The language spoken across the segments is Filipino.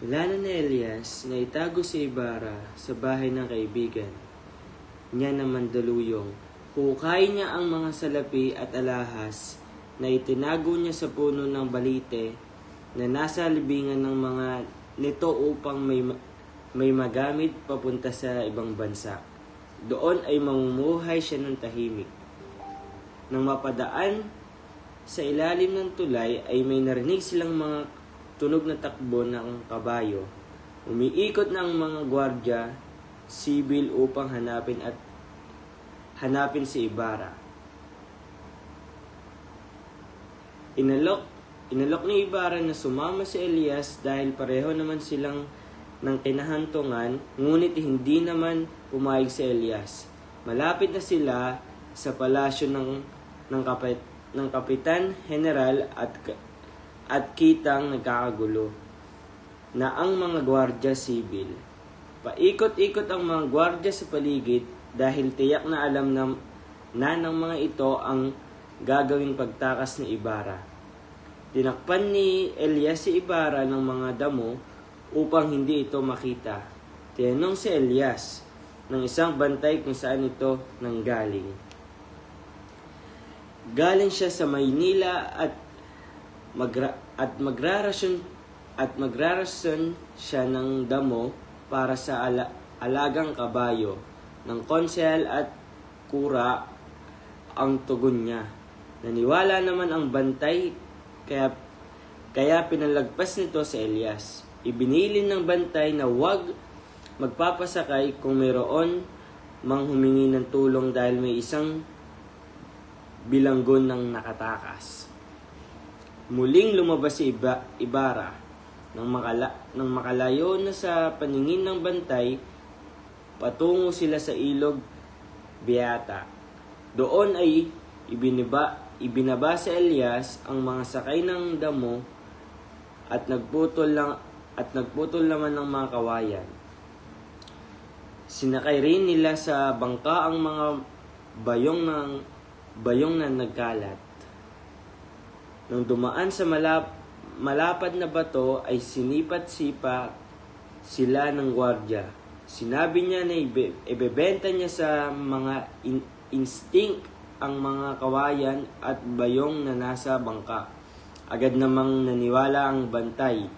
Plano ni Elias na itago si Ibarra sa bahay ng kaibigan niya na Mandaluyong. Hukayin niya ang mga salapi at alahas na itinago niya sa puno ng balite na nasa libingan ng mga nito upang may magamit papunta sa ibang bansa. Doon ay mamumuhay siya ng tahimik. Nang mapadaan sa ilalim ng tulay ay may narinig silang mga tunog na takbo ng kabayo. Umiikot na ang mga gwardya sibil upang hanapin si Ibarra. Inalok ni Ibarra na sumama si Elias dahil pareho naman silang ng kinahantungan, ngunit hindi naman pumayag si Elias. Malapit na sila sa palasyo ng Kapitan General at kitang nagkakagulo na ang mga gwardya sibil. Paikot-ikot ang mga gwardya sa paligid dahil tiyak na alam na ng mga ito ang gagawing pagtakas ni Ibarra. Tinakpan ni Elias si Ibarra ng mga damo upang hindi ito makita. Tinanong si Elias ng isang bantay kung saan ito nanggaling. Galing siya sa Maynila at magrarasyon siya ng damo para sa alagang kabayo ng konsehal at kura ang tugon niya. Naniwala naman ang bantay kaya pinalagpas nito si Elias. Ibinilin ng bantay na huwag magpapasakay kung mayroon mang humingi ng tulong dahil may isang bilanggon ng nakatakas. Muling lumabas si Ibarra. Nang makalayo na sa paningin ng bantay, patungo sila sa ilog Beata. Doon ay ibinaba si Elias ang mga sakay ng damo at nagputol naman ng mga kawayan. Sinakay rin nila sa bangka ang mga bayong na nagkalat. Nang dumaan sa malapad na bato ay sinipat-sipa sila ng gwardya. Sinabi niya na ibebenta niya sa mga instinct ang mga kawayan at bayong na nasa bangka. Agad namang naniwala ang bantay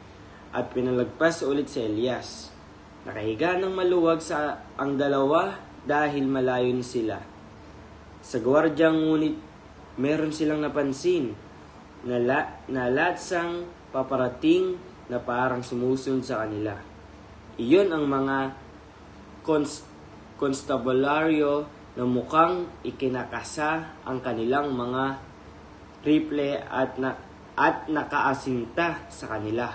at pinalagpas ulit si Elias. Nakahiga ng maluwag ang dalawa dahil malayo sila. Sa gwardya ngunit meron silang napansin na latsang paparating na parang sumusunod sa kanila. Iyon ang mga konstabularyo na mukhang ikinakasa ang kanilang mga rifle at nakaasinta sa kanila.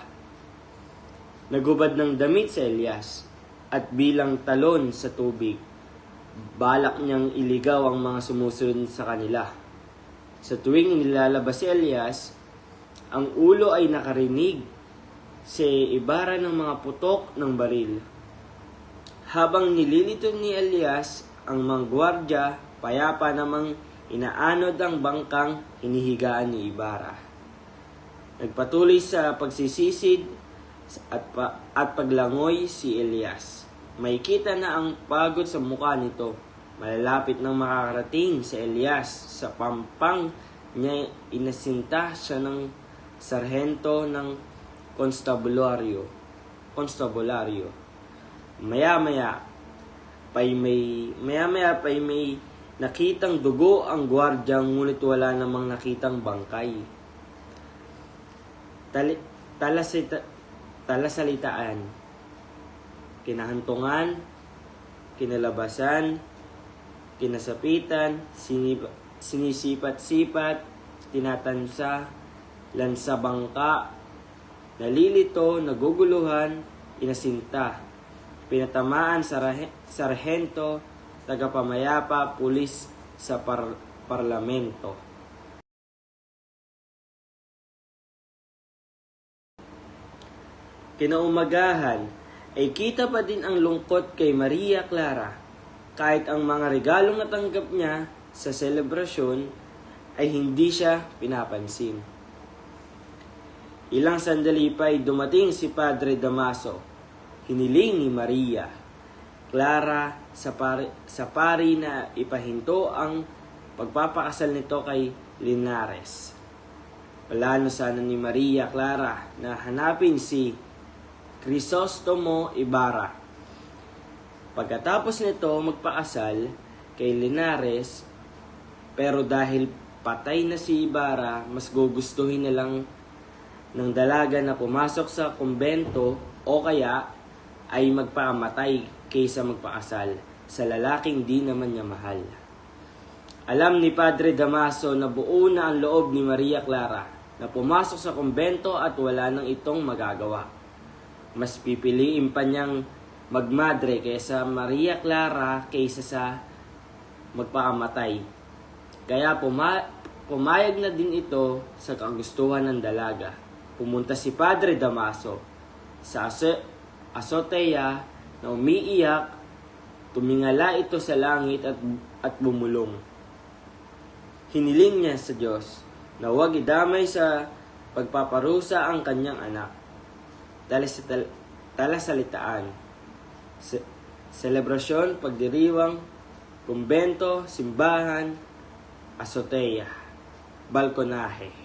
Nagubad ng damit si Elias at bilang talon sa tubig, balak niyang iligaw ang mga sumusunod sa kanila. Sa tuwing inilalabas si Elias, ang ulo ay nakarinig si Ibarra ng mga putok ng baril. Habang nililito ni Elias ang mga gwardya, payapa namang inaanod ang bangkang hinihigaan ni Ibarra. Nagpatuloy sa pagsisisid at paglangoy si Elias. May kita na ang pagod sa mukha nito. Malalapit nang makakarating si Elias sa pampang niya, inasinta siya ng sarhento ng konstabularyo. Maya-maya pa'y may nakitang dugo ang gwardya ngunit wala namang nakitang bangkay. Talasalitaan, kinahantungan, kinalabasan, kinasapitan, sinisipat-sipat, tinatansa, lansa bangka, nalilito, naguguluhan, inasinta, pinatamaan sarhento, tagapamayapa, pulis sa parlamento. Kinaumagahan ay kita pa din ang lungkot kay Maria Clara. Kahit ang mga regalong natanggap niya sa selebrasyon ay hindi siya pinapansin. Ilang sandali pa ay dumating si Padre Damaso. Hiniling ni Maria Clara sa pari na ipahinto ang pagpapakasal nito kay Linares. Plano sana ni Maria Clara na hanapin si Crisostomo Ibarra. Pagkatapos nito magpakasal kay Linares, pero dahil patay na si Ibarra, mas gugustuhin na lang ng dalaga na pumasok sa kumbento o kaya ay magpakamatay kaysa magpakasal sa lalaking di naman niya mahal. Alam ni Padre Damaso na buo na ang loob ni Maria Clara na pumasok sa kumbento at wala nang itong magagawa. Mas pipiliin pa niyang magmadre kaysa Maria Clara kaysa sa magpakamatay. Kaya pumayag na din ito sa kagustuhan ng dalaga. Pumunta si Padre Damaso sa azotea na umiiyak. Tumingala ito sa langit at bumulong. Hiniling niya sa Diyos na huwag idamay sa pagpaparusa ang kanyang anak. Talasalitaan, selebrasyon, pagdiriwang, kumbento, simbahan, azotea, balkonahe.